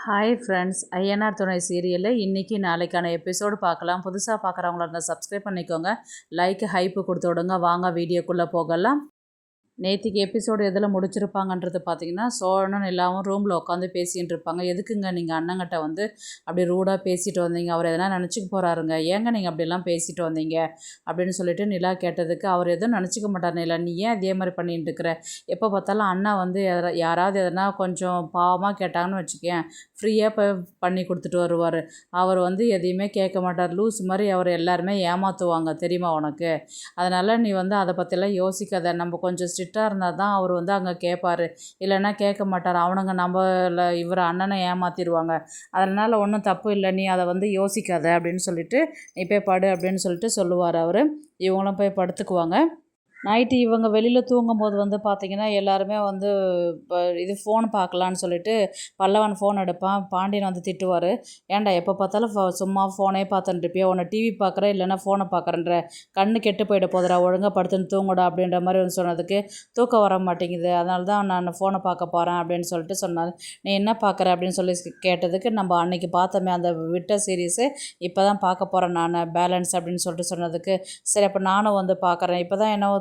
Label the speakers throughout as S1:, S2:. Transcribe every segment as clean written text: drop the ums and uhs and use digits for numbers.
S1: Hi friends, Ayyanar துணை சீரியலில் இன்றைக்கி நாளைக்கான எபிசோடு பார்க்கலாம். புதுசாக பார்க்குறவங்களா இருந்தால் சப்ஸ்கிரைப் பண்ணிக்கோங்க. லைக் ஹைப்பு கொடுத்து விடுங்க. வாங்க வீடியோக்குள்ளே போகலாம். நேற்றுக்கு எபிசோடு எதில் முடிச்சிருப்பாங்கன்றது பார்த்தீங்கன்னா, சோழனும் நிலாவும் ரூமில் உட்காந்து பேசிகிட்டு இருப்பாங்க. எதுக்குங்க நீங்கள் அண்ணங்கிட்ட வந்து அப்படி ரூடாக பேசிட்டு வந்தீங்க? அவர் எதனா நினச்சிக்க போகிறாருங்க. ஏங்க நீங்கள் அப்படிலாம் பேசிட்டு வந்தீங்க அப்படின்னு சொல்லிட்டு நிலா கேட்டதுக்கு, அவர் எதுவும் நினச்சிக்க மாட்டார். நிலா, நீ ஏன் அதே மாதிரி பண்ணிட்டு இருக்கிற? எப்போ பார்த்தாலும் அண்ணா வந்து யாராவது எதனா கொஞ்சம் பாவமாக கேட்டாங்கன்னு வச்சுக்கேன், ஃப்ரீயாக போய் பண்ணி கொடுத்துட்டு வருவார். அவர் வந்து எதையுமே கேட்க மாட்டார். லூஸ் மாதிரி அவர் எல்லாருமே ஏமாற்றுவாங்க, தெரியுமா உனக்கு? அதனால் நீ வந்து அதை பற்றிலாம் யோசிக்காத. நம்ம கொஞ்சம் ஸ்ட்ரிக்டாக இருந்தால் தான் அவர் வந்து அங்கே கேட்பார், இல்லைன்னா கேட்க மாட்டார். அவனுங்க நம்மள இவர் அண்ணனை ஏமாற்றிடுவாங்க. அதனால் ஒன்றும் தப்பு இல்லை, நீ அதை வந்து யோசிக்காத அப்படின்னு சொல்லிட்டு நீ போய் படு அப்படின்னு சொல்லிட்டு சொல்லுவார் அவர். இவங்களும் போய் படுத்துக்குவாங்க. நைட்டு இவங்க வெளியில் தூங்கும்போது வந்து பார்த்திங்கன்னா, எல்லாருமே வந்து இப்போ இது ஃபோன் பார்க்கலான்னு சொல்லிட்டு பல்லவன் ஃபோன் எடுப்பான். பாண்டியன் வந்து திட்டுவார், ஏன்டா எப்போ பார்த்தாலும் சும்மா ஃபோனே பார்த்துட்டுருப்பியா? உன்னை டிவி பார்க்குற இல்லைன்னா ஃபோனை பார்க்குறன்ற, கண்ணு கெட்டு போயிட போதுடா, ஒழுங்காக படுத்துன்னு தூங்குடா அப்படின்ற மாதிரி வந்து சொன்னதுக்கு, தூக்கம் வர மாட்டேங்குது, அதனால தான் நான் ஃபோனை பார்க்க போகிறேன் அப்படின்னு சொல்லிட்டு சொன்னார். நீ என்ன பார்க்குற அப்படின்னு சொல்லி கேட்டதுக்கு, நம்ம அன்றைக்கி பார்த்தோமே அந்த விட்ட சீரீஸு இப்போ தான் பார்க்க போகிறேன் நான், பேலன்ஸ் அப்படின்னு சொல்லிட்டு சொன்னதுக்கு, சரி அப்போ நானும் வந்து பார்க்குறேன், இப்போ தான் என்ன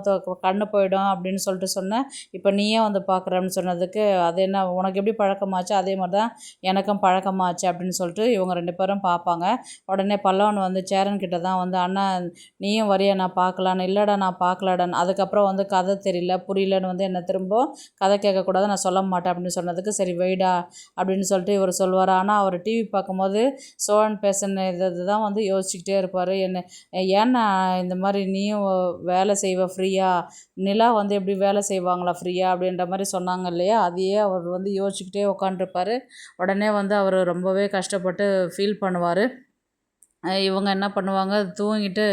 S1: கண்ணு போயிடும் அப்படின்னு சொல்லிட்டு சொன்னேன், இப்போ நீயே வந்து பார்க்குறேன்னு சொன்னதுக்கு, அது என்ன உனக்கு எப்படி பழக்கமாச்சு அதே மாதிரி தான் எனக்கும் பழக்கமாச்சு அப்படின்னு சொல்லிட்டு இவங்க 2 பேரும் பார்ப்பாங்க. உடனே பல்லவன் வந்து சேரன் கிட்ட தான் வந்து, அண்ணா நீயும் வரியா நான் பார்க்கலான்னு? இல்லைடா நான் பார்க்கலடான்னு. அதுக்கப்புறம் வந்து கதை தெரியல புரியலன்னு வந்து என்ன திரும்ப கதை கேட்கக்கூடாது, நான் சொல்ல மாட்டேன் அப்படின்னு சொன்னதுக்கு, சரி வெயிடா அப்படின்னு சொல்லிட்டு இவர் சொல்லுவார். ஆனால் அவர் டிவி பார்க்கும்போது சோழன் பேசின இது தான் வந்து யோசிச்சுக்கிட்டே இருப்பார். என்ன ஏன்னா இந்த மாதிரி நீயும் வேலை செய்வ ஃப்ரீயாக, நிலா வந்து எப்படி வேலை செய்வாங்களா ஃப்ரீயாக அப்படின்ற மாதிரி சொன்னாங்க இல்லையா, அதையே அவர் வந்து யோசிச்சுக்கிட்டே உட்காண்ட்ருப்பார். உடனே வந்து அவர் ரொம்பவே கஷ்டப்பட்டு ஃபீல் பண்ணுவார். இவங்க என்ன பண்ணுவாங்க, தூங்கிட்டு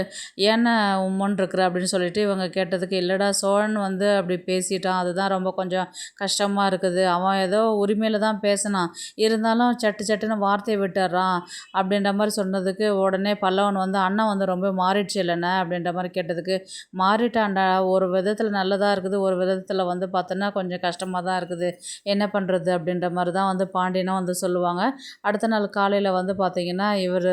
S1: ஏன்னா உம்மன் இருக்கிற அப்படின்னு சொல்லிட்டு இவங்க கேட்டதுக்கு, இல்லைடா சோழன் வந்து அப்படி பேசிட்டான், அதுதான் ரொம்ப கொஞ்சம் கஷ்டமாக இருக்குது, அவன் ஏதோ உரிமையில் தான் பேசினான், இருந்தாலும் சட்டு சட்டுன்னு வார்த்தையை விட்டுறான் அப்படின்ற மாதிரி சொன்னதுக்கு, உடனே பல்லவன் வந்து அண்ணன் வந்து ரொம்ப மாறிடுச்சு இல்லைண்ணே அப்படின்ற மாதிரி கேட்டதுக்கு, மாறிட்டான்டா, ஒரு விதத்தில் நல்லதாக இருக்குது, ஒரு விதத்தில் வந்து பார்த்தோன்னா கொஞ்சம் கஷ்டமாக தான் இருக்குது, என்ன பண்ணுறது அப்படின்ற மாதிரி தான் வந்து பாண்டியனும் வந்து சொல்லுவாங்க. அடுத்த நாள் காலையில் வந்து பார்த்திங்கன்னா, இவர்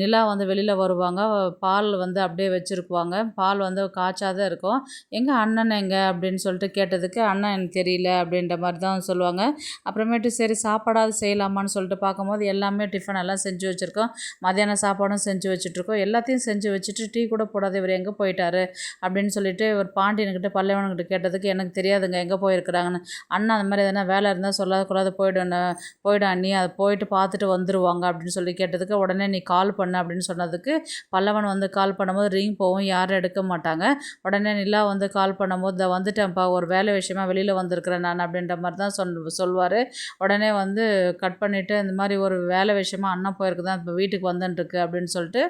S1: நிலா வந்து வெளியில் வருவாங்க. பால் வந்து அப்படியே வச்சுருக்குவாங்க. பால் வந்து காய்ச்சாத இருக்கும். எங்கே அண்ணன் எங்கே அப்படின்னு சொல்லிட்டு கேட்டதுக்கு, அண்ணன் எனக்கு தெரியல அப்படின்ற மாதிரி தான் சொல்லுவாங்க. அப்புறமேட்டு சரி சாப்பாடாவது செய்யலாமான்னு சொல்லிட்டு பார்க்கும்போது, எல்லாமே டிஃபன் எல்லாம் செஞ்சு வச்சுருக்கோம். மத்தியான சாப்பாடும் செஞ்சு வச்சுட்ருக்கோம். எல்லாத்தையும் செஞ்சு வச்சுட்டு டீ கூட போடாத இவர் எங்கே போயிட்டார் அப்படின்னு சொல்லிட்டு இவர் பாண்டியன்கிட்ட பல்லவன்கிட்ட கேட்டதுக்கு, எனக்கு தெரியாதுங்க எங்கே போயிருக்கிறாங்கன்னு. அண்ணன் அந்த மாதிரி எதனா வேலை இருந்தால் சொல்லாத போய்டும் அண்ணி, அதை போயிட்டு பார்த்துட்டு வந்துடுவாங்க அப்படின்னு சொல்லி கேட்டதுக்கு, உடனே நீ கால் பண்ண அப்படின்னு சொன்னதுக்கு, பல்லவன் வந்து கால் பண்ணும்போது ரிங் போகும், யாரும் எடுக்க மாட்டாங்க. உடனே நிலா வந்து கால் பண்ணும்போது, இதை வந்துட்டேன்ப்பா, ஒரு வேலை விஷயமா வெளியில் வந்திருக்கிறேன் நான் அப்படின்ற மாதிரி தான் சொல்வார். உடனே வந்து கட் பண்ணிவிட்டு, இந்த மாதிரி ஒரு வேலை விஷயமா அண்ணன் போயிருக்கு தான் இப்போ வீட்டுக்கு வந்துட்டுருக்கு அப்படின்னு சொல்லிட்டு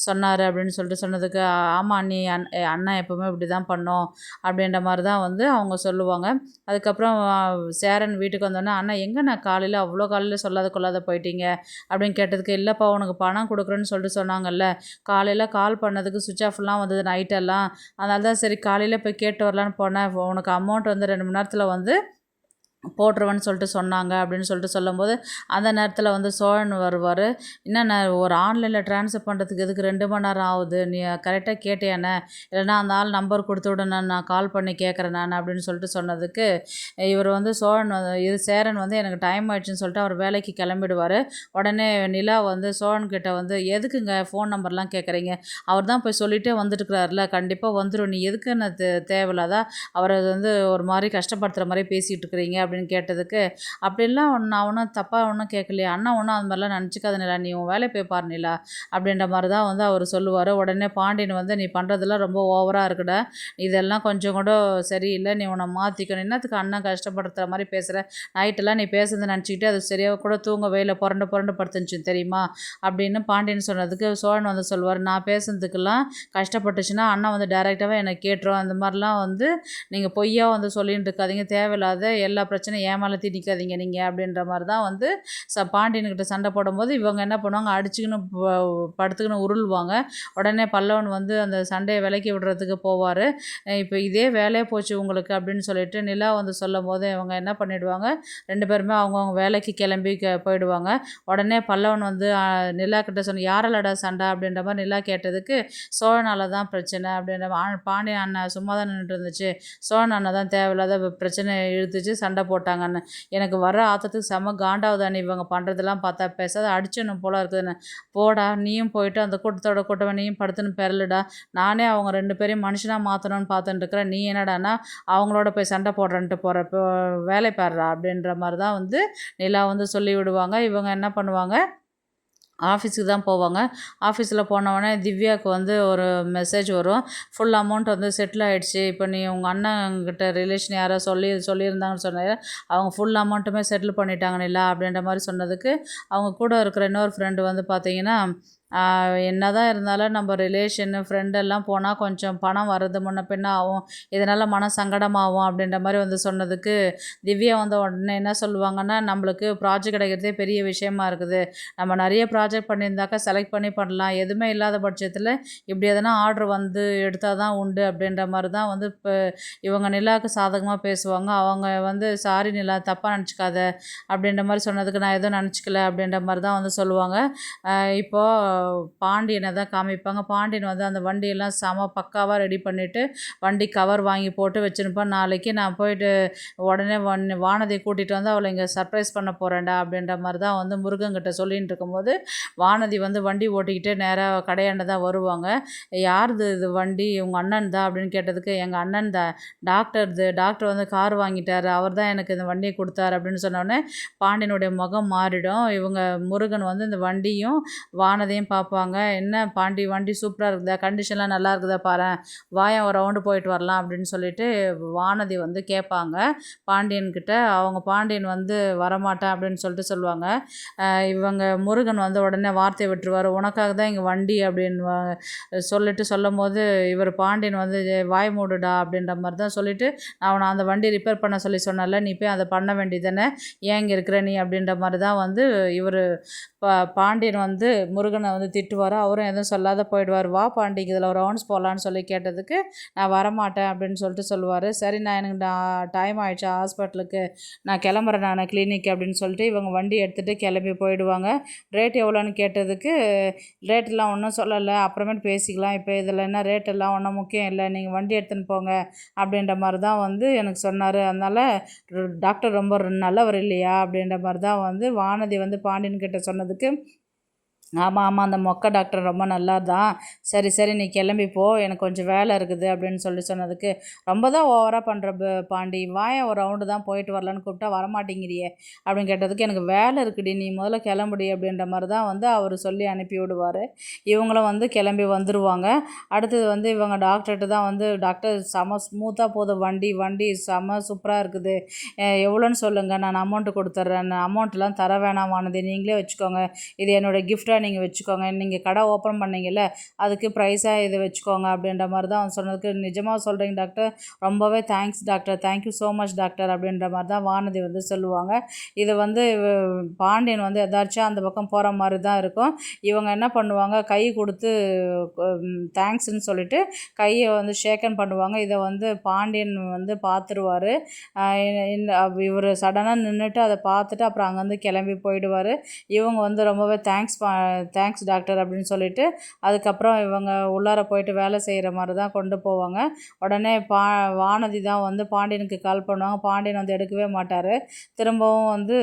S1: சொன்னார் அப்படின்னு சொல்லிட்டு சொன்னதுக்கு, ஆமாம் அண்ணி, அண்ணன் எப்போவுமே இப்படி தான் பண்ணோம் அப்படின்ற மாதிரி தான் வந்து அவங்க சொல்லுவாங்க. அதுக்கப்புறம் சேரன் வீட்டுக்கு வந்தோடனே, அண்ணா எங்கே நான் காலையில் அவ்வளோ காலையில் சொல்லாத கொள்ளாத போயிட்டீங்க அப்படின்னு கேட்டதுக்கு, இல்லைப்பா உனக்கு பணம் கொடுக்குறேன்னு சொல்லிட்டு சொன்னாங்கல்ல, காலையில் கால் பண்ணதுக்கு சுவிட்ச் ஆஃப்லாம் வந்தது நைட்டெல்லாம், அதனால தான் சரி காலையில் போய் கேட்டு வரலான்னு போனேன், உனக்கு அமௌண்ட் வந்து 2 மணி நேரத்தில் வந்து போட்டுருவேன்னு சொல்லிட்டு சொன்னாங்க அப்படின்னு சொல்லிட்டு சொல்லும்போது, அந்த நேரத்தில் வந்து சோழன் வருவார். என்னண்ணா ஒரு ஆன்லைனில் ட்ரான்ஸ்ஃபர் பண்ணுறதுக்கு எதுக்கு 2 மணி நேரம் ஆகுது, நீ கரெக்டாக கேட்டியாண்ணே, இல்லைனா அந்த ஆள் நம்பர் கொடுத்து விட நான் கால் பண்ணி கேட்குறேன் நான் அப்படின்னு சொல்லிட்டு சொன்னதுக்கு, இவர் வந்து சோழன் இது சேரன் வந்து எனக்கு டைம் ஆயிடுச்சுன்னு சொல்லிட்டு அவர் வேலைக்கு கிளம்பிடுவார். உடனே நிலா வந்து சோழன்கிட்ட வந்து, எதுக்குங்க ஃபோன் நம்பர்லாம் கேட்குறீங்க, அவர் தான் போய் சொல்லிகிட்டே வந்துட்டுருக்கிறாருல, கண்டிப்பாக வந்துடும், நீ எதுக்கு என்ன தேவையில்லாதா அவரை வந்து ஒரு மாதிரி கஷ்டப்படுத்துகிற மாதிரி பேசிகிட்டு இருக்கிறீங்க அப்படின்னு கேட்டதுக்கு, அப்படிலாம் நான் ஒன்றும் தப்பாக ஒன்றும் கேட்கலையா அண்ணா, ஒன்றும் அது மாதிரிலாம் நினச்சிக்காத நிலா, நீ உன் வேலையை போய் பாரு நிலா அப்படின்ற மாதிரி தான் வந்து அவர் சொல்லுவார். உடனே பாண்டியன் வந்து, நீ பண்ணுறதுலாம் ரொம்ப ஓவராக இருக்குடா, இதெல்லாம் கொஞ்சம் கூட சரியில்லை, நீ உன்னை மாற்றிக்கணும், என்னத்துக்கு அண்ணன் கஷ்டப்படுத்துகிற மாதிரி பேசுகிற, நைட்டெல்லாம் நீ பேசுறதை நினச்சிக்கிட்டு அது சரியாக கூட தூங்க வெயில புரண்டு புரண்டு படுத்துச்சு தெரியுமா அப்படின்னு பாண்டியன் சொன்னதுக்கு, சோழன் வந்து சொல்லுவார், நான் பேசுனதுக்கெல்லாம் கஷ்டப்பட்டுச்சுன்னா அண்ணன் வந்து டைரெக்டாகவே என்னை கேட்டுரும், அந்த மாதிரிலாம் வந்து நீங்கள் பொய்யா வந்து சொல்லிட்டு இருக்காதீங்க, தேவையில்லாத எல்லா பிரச்சனையும் பிரச்சனை ஏமாலத்தி நிற்காதீங்க நீங்கள் அப்படின்ற மாதிரி தான் வந்து பாண்டியன்கிட்ட சண்டை போடும்போது இவங்க என்ன பண்ணுவாங்க, அடிச்சுக்கின்னு படுத்துக்கின்னு உருள்வாங்க. உடனே பல்லவன் வந்து அந்த சண்டையை விலக்கி விடுறதுக்கு போவார். இப்போ இதே வேலையே போச்சு உங்களுக்கு அப்படின்னு சொல்லிட்டு நிலா வந்து சொல்லும் போது இவங்க என்ன பண்ணிவிடுவாங்க, 2 பேருமே அவங்கவுங்க வேலைக்கு கிளம்பி போயிடுவாங்க. உடனே பல்லவன் வந்து நிலா கிட்ட சொன்ன, யாராலடா சண்டை அப்படின்ற மாதிரி நிலா கேட்டதுக்கு, சோழனால தான் பிரச்சனை அப்படின்ற பாண்டியன் அண்ணன் சும்மா தான் நின்றுட்டு இருந்துச்சு, சோழன் அண்ணன் தான் தேவையில்லாத பிரச்சனை இழுத்துச்சு சண்டை போட்டாங்கன்னு. எனக்கு வர ஆத்தத்துக்கு செம காண்டாவுதானே இவங்க பண்ணுறதெல்லாம் பார்த்தா, பேசாத அடிச்சணும் போல இருக்குதுன்னு. போடா நீயும் போயிட்டு அந்த கூட்டத்தோட கூட்டவன் நீயும் படுத்துன்னு பெறலுடா, நானே அவங்க 2 பேரையும் மனுஷனாக மாற்றணும்னு பார்த்துட்டு இருக்கிறேன், நீ என்னடானா அவங்களோட போய் சண்டை போடுறேன்ட்டு போகிற வேலை பாடுறா அப்படின்ற மாதிரி தான் வந்து நிலா வந்து சொல்லி விடுவாங்க. இவங்க என்ன பண்ணுவாங்க, ஆஃபீஸுக்கு தான் போவாங்க. ஆஃபீஸில் போனவுடனே திவ்யாவுக்கு வந்து ஒரு மெசேஜ் வரும், ஃபுல் அமௌண்ட் வந்து செட்டில் ஆகிடுச்சு, இப்போ நீ உங்கள் அண்ணங்கிட்ட ரிலேஷன் யாரோ சொல்லியிருந்தாங்கன்னு சொன்னார், அவங்க ஃபுல் அமௌண்ட்டுமே செட்டில் பண்ணிட்டாங்க நிலா அப்படின்ற மாதிரி சொன்னதுக்கு, அவங்க கூட இருக்கிற இன்னொரு ஃப்ரெண்டு வந்து பார்த்திங்கன்னா, என்னதான் இருந்தாலும் நம்ம ரிலேஷனு ஃப்ரெண்டெல்லாம் போனால் கொஞ்சம் பணம் வர்றது முன்ன பின்ன ஆகும், இதனால் மன சங்கடமாகும் அப்படின்ற மாதிரி வந்து சொன்னதுக்கு, திவ்யா வந்து உடனே என்ன சொல்லுவாங்கன்னா, நம்மளுக்கு ப்ராஜெக்ட் கிடைக்கிறதே பெரிய விஷயமா இருக்குது, நம்ம நிறைய ப்ராஜெக்ட் பண்ணியிருந்தாக்கா செலக்ட் பண்ணி பண்ணலாம், எதுவுமே இல்லாத பட்சத்தில் இப்படி எதனா ஆர்டர் வந்து எடுத்தால் தான் உண்டு அப்படின்ற மாதிரி தான் வந்து இப்போ இவங்க நிலாவுக்கு சாதகமாக பேசுவாங்க. அவங்க வந்து சாரி நிலா தப்பாக நினச்சிக்காத அப்படின்ற மாதிரி சொன்னதுக்கு, நான் எதுவும் நினச்சிக்கல அப்படின்ற மாதிரி தான் வந்து சொல்லுவாங்க. இப்போது பாண்டியனை தான் காமிப்பாங்க. பாண்டியன் வந்து அந்த வண்டியெல்லாம் செம பக்காவாக ரெடி பண்ணிவிட்டு வண்டி கவர் வாங்கி போட்டு வச்சுருப்பான், நாளைக்கு நான் போயிட்டு உடனே வானதியை கூட்டிகிட்டு வந்து அவளை இங்கே சர்ப்ரைஸ் பண்ண போகிறேன்டா அப்படின்ற மாதிரி தான் வந்து முருகன்கிட்ட சொல்லிகிட்டு இருக்கும்போது, வானதி வந்து வண்டி ஓட்டிக்கிட்டு நேராக கடையாண்ட தான் வருவாங்க. யாருது இது வண்டி, உங்கள் அண்ணன் தான் அப்படின்னு கேட்டதுக்கு, எங்கள் அண்ணன் தான் டாக்டர் வந்து கார் வாங்கிட்டார், அவர் தான் எனக்கு இந்த வண்டியை கொடுத்தாரு அப்படின்னு சொன்னோடனே பாண்டியனுடைய முகம் மாறிடும். இவங்க முருகன் வந்து இந்த வண்டியும் வானதையும் பார்ப்பாங்க. என்ன பாண்டி வண்டி சூப்பராக இருக்குதா, கண்டிஷன்லாம் நல்லா இருக்குதா பாரேன், வாயன் ஒரு ரவுண்டு போயிட்டு வரலாம் அப்படின்னு சொல்லிட்டு வானதி வந்து கேட்பாங்க பாண்டியன்கிட்ட. அவங்க பாண்டியன் வந்து வரமாட்டேன் அப்படின்னு சொல்லிட்டு சொல்லுவாங்க. இவங்க முருகன் வந்து உடனே வார்த்தை விட்டுருவார், உனக்காக தான் இங்கே வண்டி அப்படின்னு சொல்லிட்டு சொல்லும் போது இவர் பாண்டியன் வந்து வாய் மூடுடா அப்படின்ற மாதிரி தான் சொல்லிவிட்டு, நான் அந்த வண்டி ரிப்பேர் பண்ண சொன்னல, நீ போய் அதை பண்ண வேண்டியதானே, ஏன் இங்கே இருக்கிற நீ அப்படின்ற மாதிரி தான் வந்து இவர் பாண்டியன் வந்து முருகனை வந்து திட்டுவார். அவரும் எதுவும் சொல்லாத போயிடுவார். வா பாண்டிக்கு இதில் ஒரு ரவுண்ட்ஸ் போகலான்னு சொல்லி கேட்டதுக்கு, நான் வரமாட்டேன் அப்படின்னு சொல்லிட்டு சொல்லுவார். சரி எனக்கு டைம் ஆகிடுச்சு ஹாஸ்பிட்டலுக்கு, நான் கிளம்புறேன் நான் கிளினிக் அப்படின்னு சொல்லிட்டு இவங்க வண்டி எடுத்துகிட்டு கிளம்பி போயிடுவாங்க. ரேட் எவ்வளோன்னு கேட்டதுக்கு, ரேட்டெல்லாம் ஒன்றும் சொல்லலை, அப்புறமேட்டு பேசிக்கலாம், இப்போ இதில் என்ன ரேட்டெல்லாம் ஒன்றும் முக்கியம் இல்லை, நீங்கள் வண்டி எடுத்துன்னு போங்க அப்படின்ற மாதிரி தான் வந்து எனக்கு சொன்னார். அதனால் டாக்டர் ரொம்ப நல்லவர் இல்லையா அப்படின்ற மாதிரி தான் வந்து வானதி வந்து பாண்டியன்கிட்ட சொன்னதுக்கு, ஆமாம் அந்த மொக்க டாக்டர் ரொம்ப நல்லா தான், சரி நீ கிளம்பி போ, எனக்கு கொஞ்சம் வேலை இருக்குது அப்படின்னு சொன்னதுக்கு, ரொம்ப தான் ஓவராக பண்ணுற பாண்டி, வாயன் ஒரு ரவுண்டு தான் போயிட்டு வரலான்னு கூப்பிட்டா வரமாட்டேங்கிறியே அப்படின்னு கேட்டதுக்கு, எனக்கு வேலை இருக்குடி, நீ முதல்ல கிளம்புடி அப்படின்ற மாதிரி தான் வந்து அவர் சொல்லி அனுப்பி விடுவார். இவங்களும் வந்து கிளம்பி வந்துடுவாங்க. அடுத்தது வந்து இவங்க டாக்டர்கிட்ட தான் வந்து, டாக்டர் செம ஸ்மூத்தாக போகுது வண்டி செம சூப்பராக இருக்குது, எவ்வளோன்னு சொல்லுங்கள், நான் அமௌண்ட்டு கொடுத்துட்றேன், அமௌண்ட்லாம் தர வேணாம் வானதி, நீங்களே வச்சுக்கோங்க, இது என்னோடய கிஃப்டாக நீங்கள் வச்சுக்கோங்க, நீங்கள் கடை ஓப்பன் பண்ணீங்கல்ல அதுக்கு ப்ரைஸாக இதை வச்சுக்கோங்க அப்படின்ற மாதிரி தான் சொன்னதுக்கு, நிஜமாக சொல்கிறீங்க டாக்டர், ரொம்பவே thanks doctor, thank you so much doctor அப்படின்ற மாதிரி தான் வானதி வந்து சொல்லுவாங்க. இது வந்து பாண்டியன் வந்து எதாச்சும் அந்த பக்கம் போகிற மாதிரி தான் இருக்கும். இவங்க என்ன பண்ணுவாங்க, கை கொடுத்து தேங்க்ஸ்ன்னு சொல்லிட்டு கையை வந்து ஷேக்கன் பண்ணுவாங்க. இதை வந்து பாண்டியன் வந்து பார்த்துருவார். இவர் சடனாக நின்றுட்டு அதை பார்த்துட்டு அப்புறம் அங்கேருந்து கிளம்பி போயிடுவார். இவங்க வந்து ரொம்பவே தேங்க்ஸ் டாக்டர் அப்படின்னு சொல்லிட்டு அதுக்கப்புறம் இவங்க உள்ளார போயிட்டு வேலை செய்கிற மாதிரி தான் கொண்டு போவாங்க. உடனே வானதி தான் வந்து பாண்டியனுக்கு கால் பண்ணுவாங்க. பாண்டியன் வந்து எடுக்கவே மாட்டார். திரும்பவும் வந்து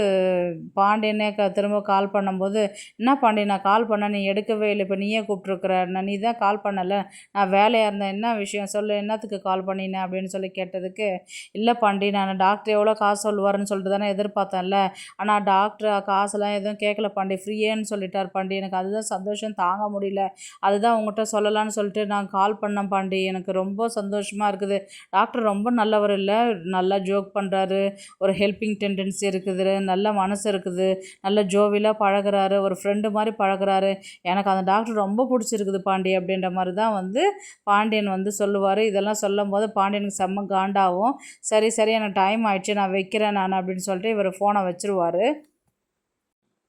S1: பாண்டியனே திரும்ப கால் பண்ணும்போது, என்ன பாண்டியன் நான் கால் பண்ண நீ எடுக்கவே இல்லை, இப்போ நீயே கூப்பிட்ருக்குற, நீ தான் கால் பண்ணலை, நான் வேலையாக இருந்தேன், என்ன விஷயம் சொல்லு, என்னத்துக்கு கால் பண்ணினேன் அப்படின்னு சொல்லி கேட்டதுக்கு, இல்லை பாண்டி நான் டாக்டர் எவ்வளோ காசு சொல்லுவாருன்னு சொல்லிட்டு தானே எதிர்பார்த்தேன்ல, ஆனால் டாக்டர் காசெல்லாம் எதுவும் கேட்கல பாண்டி, ஃப்ரீயேன்னு சொல்லிட்டார் பாண்டி பாண்டி. எனக்கு அதுதான் சந்தோஷம் தாங்க முடியல. அதுதான் உங்கள்கிட்ட சொல்லலான்னு சொல்லிட்டு நான் கால் பண்ணேன் பாண்டி. எனக்கு ரொம்ப சந்தோஷமாக இருக்குது. டாக்டர் ரொம்ப நல்லவர் இல்லை, நல்லா ஜோக் பண்ணுறாரு, ஒரு ஹெல்பிங் டெண்டன்சி இருக்குது, நல்ல மனசு இருக்குது, நல்ல ஜோவிலாக பழகுறாரு, ஒரு ஃப்ரெண்டு மாதிரி பழகுறாரு. எனக்கு அந்த டாக்டர் ரொம்ப பிடிச்சிருக்குது பாண்டி அப்படின்ற மாதிரி தான் வந்து பாண்டியன் வந்து சொல்லுவார். இதெல்லாம் சொல்லும் போது பாண்டியனுக்கு செம்ம காண்டாகும். சரி சரி எனக்கு டைம் ஆயிடுச்சு, நான் வைக்கிறேன் நான் அப்படின்னு சொல்லிட்டு இவர் ஃபோனை வச்சுருவார்.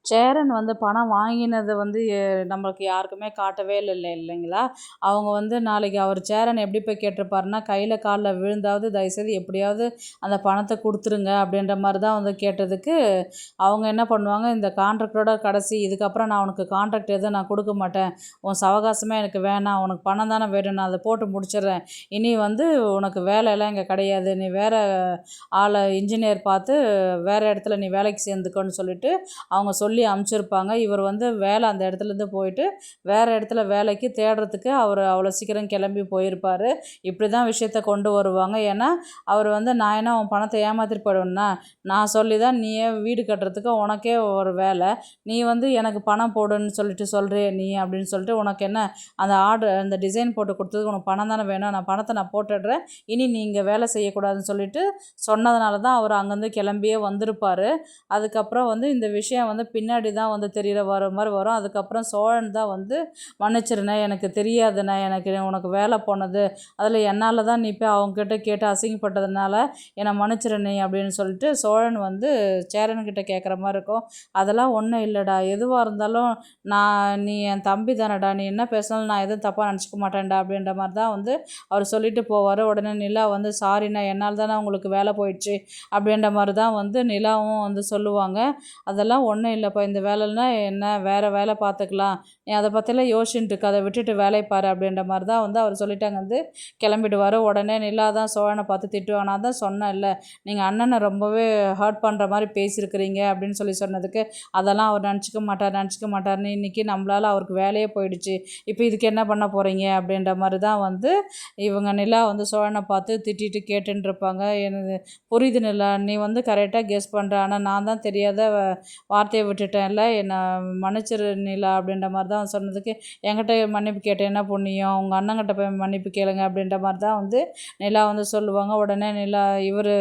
S1: சேரன் வந்து பணம் வாங்கினது வந்து நம்மளுக்கு யாருக்குமே காட்டவே இல்லைங்களா? அவங்க வந்து நாளைக்கு அவர் சேரன் எப்படி போய் கேட்டிருப்பாருன்னா, கையில் காலில் விழுந்தாவது தயவுசெய்து எப்படியாவது அந்த பணத்தை கொடுத்துருங்க அப்படின்ற மாதிரி தான் வந்து கேட்டதுக்கு அவங்க என்ன பண்ணுவாங்க, இந்த கான்ட்ராக்டோட கடைசி, இதுக்கப்புறம் நான் உனக்கு கான்ட்ராக்ட் எதுவும் நான் கொடுக்க மாட்டேன், உன் சவகாசமே எனக்கு வேணாம், உனக்கு பணம் தானே வேணும், நான் அதை போட்டு முடிச்சிடுறேன், இனி வந்து உனக்கு வேலையெல்லாம் இங்கே கிடையாது, நீ வேறு ஆளை இன்ஜினியர் பார்த்து வேறு இடத்துல நீ வேலைக்கு சேர்ந்துக்கோன்னு சொல்லிட்டு அவங்க சொல்லி அமுச்சிருப்பாங்க. இவர் வந்து வேலை அந்த இடத்துலேருந்து போயிட்டு வேறு இடத்துல வேலைக்கு தேடுறதுக்கு அவர் அவ்வளோ சீக்கிரம் கிளம்பி போயிருப்பார். இப்படி தான் விஷயத்த கொண்டு வருவாங்க. ஏன்னா அவர் வந்து நான் என்ன உன் பணத்தை ஏமாற்றிட்டு போயிடுவேன்னா, நான் சொல்லி தான் நீயே வீடு கட்டுறதுக்கு உனக்கே ஒரு வேலை, நீ வந்து எனக்கு பணம் போடுன்னு சொல்லிட்டு சொல்கிறே நீ அப்படின்னு சொல்லிட்டு, உனக்கு என்ன அந்த ஆர்டர் அந்த டிசைன் போட்டு கொடுத்ததுக்கு உனக்கு பணம் தானே வேணும், நான் பணத்தை நான் போட்டுடுறேன், இனி நீ இங்கே வேலை செய்யக்கூடாதுன்னு சொல்லிட்டு சொன்னதுனால தான் அவர் அங்கேருந்து கிளம்பியே வந்திருப்பார். அதுக்கப்புறம் வந்து இந்த விஷயம் வந்து பின்னாடி தான் வந்து தெரியற வர மாதிரி வரும். அதுக்கப்புறம் சோழன் தான் வந்து மன்னிச்சிருண்ணே, எனக்கு தெரியாதுண்ணே, எனக்கு உனக்கு வேலை போனது அதில் என்னால் தான் நீ போய் அவங்கக்கிட்ட கேட்டு அசிங்கப்பட்டதுனால என்னை மன்னிச்சிருண்ணே அப்படின்னு சொல்லிட்டு சோழன் வந்து சேரன்கிட்ட கேட்குற மாதிரி இருக்கும். அதெல்லாம் ஒன்றும் இல்லைடா, எதுவாக இருந்தாலும் நீ என் தம்பி தானடா, நீ என்ன பேசினாலும் நான் எதுவும் தப்பாக நினச்சிக்க மாட்டேன்டா அப்படின்ற மாதிரி தான் வந்து அவர் சொல்லிட்டு போவார். உடனே நிலா வந்து சாரிண்ணா, என்னால் தானே உங்களுக்கு வேலை போயிடுச்சு அப்படின்ற மாதிரி தான் வந்து நிலாவும் வந்து சொல்லுவாங்க. அதெல்லாம் ஒன்றும் இல்லைப்பா, இந்த வேலைன்னா என்ன, வேறு வேலை பார்த்துக்கலாம், நீ அதை பற்றிலாம் யோசிச்சுட்டு இருக்க, அதை விட்டுட்டு வேலையை பாரு அப்படின்ற மாதிரி தான் வந்து அவர் சொல்லிட்டாங்க வந்து கிளம்பிடுவார். உடனே நிலா தான் சோழனை பார்த்து திட்டுவாங்க. நான் தான் சொன்னேன் இல்லை, நீங்கள் அண்ணனை ரொம்பவே ஹர்ட் பண்ணுற மாதிரி பேசியிருக்கிறீங்க அப்படின்னு சொன்னதுக்கு, அதெல்லாம் அவர் நினச்சிக்க மாட்டார்னு இன்றைக்கி நம்மளால் அவருக்கு வேலையே போயிடுச்சு, இப்போ இதுக்கு என்ன பண்ண போகிறீங்க அப்படின்ற மாதிரி தான் வந்து இவங்க நிலா வந்து சோழனை பார்த்து திட்டிட்டு கேட்டுன்னு இருப்பாங்க. எனக்கு புரியுது நிலா, நீ வந்து கரெக்டாக கெஸ் பண்ணுற, ஆனால் நான் தான் தெரியாத வார்த்தையை விட்டுட்டேன்ல, என்னை மன்னிச்சிரு நிலா அப்படின்ற மாதிரி தான் சொன்னதுக்கு, என்கிட்ட மன்னிப்பு கேட்டேன் என்ன புண்ணியம், உங்கள் அண்ணங்கிட்ட போய் மன்னிப்பு கேளுங்க அப்படின்ற மாதிரி தான் வந்து நிலா வந்து சொல்லுவாங்க. உடனே நிலா இவர்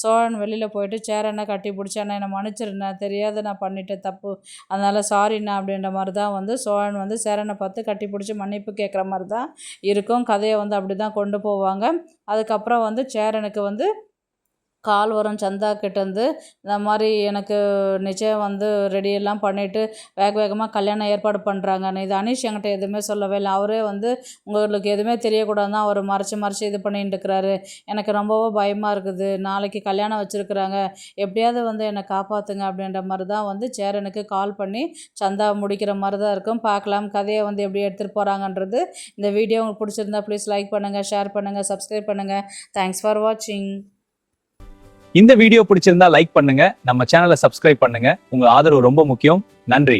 S1: சோழன் வெளியில் போயிட்டு சேரனை கட்டி பிடிச்சாண்ணா, என்னை மன்னிச்சிருண்ணா, தெரியாத நான் பண்ணிட்டேன் தப்பு, அதனால் சாரிண்ணா அப்படின்ற மாதிரி தான் வந்து சோழன் வந்து சேரனை பார்த்து கட்டி பிடிச்சி மன்னிப்பு கேட்குற மாதிரி தான் இருக்கும். கதையை வந்து அப்படி தான் கொண்டு போவாங்க. அதுக்கப்புறம் வந்து சேரனுக்கு வந்து கால் வரும் சந்தா கிட்டேருந்து, இந்த மாதிரி எனக்கு நிச்சயம் வந்து ரெடியெல்லாம் பண்ணிவிட்டு வேகமாக கல்யாணம் ஏற்பாடு பண்ணுறாங்க, இது அனீஷ் என்கிட்ட எதுவுமே சொல்லவே இல்லை, அவரே வந்து உங்களுக்கு எதுவுமே தெரியக்கூடாதுன்னு அவர் மறைச்சி இது பண்ணிட்டு இருக்கிறாரு, எனக்கு ரொம்பவும் பயமாக இருக்குது, நாளைக்கு கல்யாணம் வச்சுருக்குறாங்க, எப்படியாவது வந்து என்னை காப்பாற்றுங்க அப்படின்ற மாதிரி தான் வந்து சேரனுக்கு கால் பண்ணி சந்தா முடிக்கிற மாதிரி தான் இருக்கும். பார்க்கலாம் கதையை வந்து எப்படி எடுத்துகிட்டு போகிறாங்கன்றது. இந்த வீடியோ உங்களுக்கு பிடிச்சிருந்தா ப்ளீஸ் லைக் பண்ணுங்கள், ஷேர் பண்ணுங்கள், சப்ஸ்கிரைப் பண்ணுங்கள். தேங்க்ஸ் ஃபார் வாட்சிங்.
S2: இந்த வீடியோ பிடிச்சிருந்தா லைக் பண்ணுங்க, நம்ம சேனலை சப்ஸ்கிரைப் பண்ணுங்க. உங்க ஆதரவு ரொம்ப முக்கியம். நன்றி.